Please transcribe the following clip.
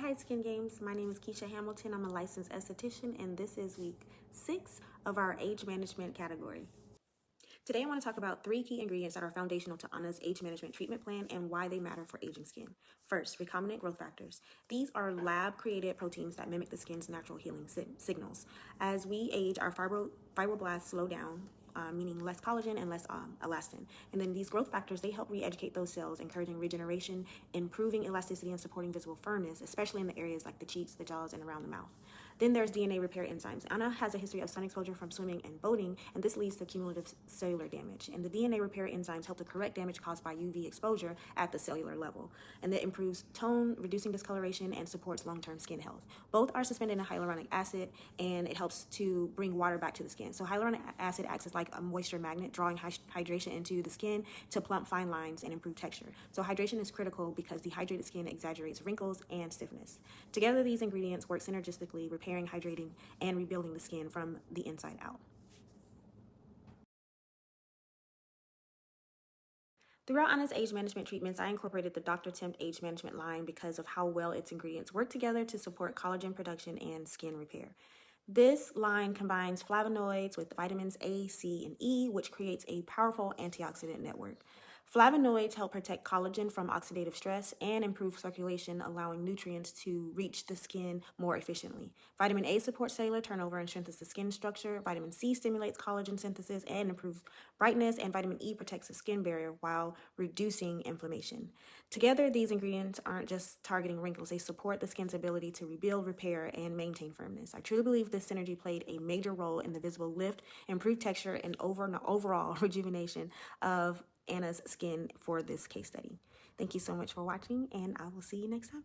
Hi Skin Games, my name is Kisha Hamilton. I'm a licensed esthetician and this is week 6 of our age management category. Today I want to talk about 3 key ingredients that are foundational to Anna's age management treatment plan and why they matter for aging skin. First, recombinant growth factors. These are lab-created proteins that mimic the skin's natural healing signals. As we age, our fibroblasts slow down, meaning less collagen and less elastin. And then these growth factors, they help re-educate those cells, encouraging regeneration, improving elasticity, and supporting visible firmness, especially in the areas like the cheeks, the jaws, and around the mouth. Then there's DNA repair enzymes. Anna has a history of sun exposure from swimming and boating, and this leads to cumulative cellular damage. And the DNA repair enzymes help to correct damage caused by UV exposure at the cellular level. And that improves tone, reducing discoloration, and supports long-term skin health. Both are suspended in hyaluronic acid, and it helps to bring water back to the skin. So hyaluronic acid acts as like a moisture magnet, drawing hydration into the skin to plump fine lines and improve texture. So hydration is critical because dehydrated skin exaggerates wrinkles and stiffness. Together, these ingredients work synergistically, repairing, hydrating, and rebuilding the skin from the inside out. Throughout Anna's age management treatments, I incorporated the Dr. Temt Age Management line because of how well its ingredients work together to support collagen production and skin repair. This line combines flavonoids with vitamins A, C, and E, which creates a powerful antioxidant network. Flavonoids help protect collagen from oxidative stress and improve circulation, allowing nutrients to reach the skin more efficiently. Vitamin A supports cellular turnover and strengthens the skin structure. Vitamin C stimulates collagen synthesis and improves brightness, and vitamin E protects the skin barrier while reducing inflammation. Together, these ingredients aren't just targeting wrinkles, they support the skin's ability to rebuild, repair, and maintain firmness. I truly believe this synergy played a major role in the visible lift, improved texture, and overall rejuvenation of Anna's skin for this case study. Thank you so much for watching, and I will see you next time.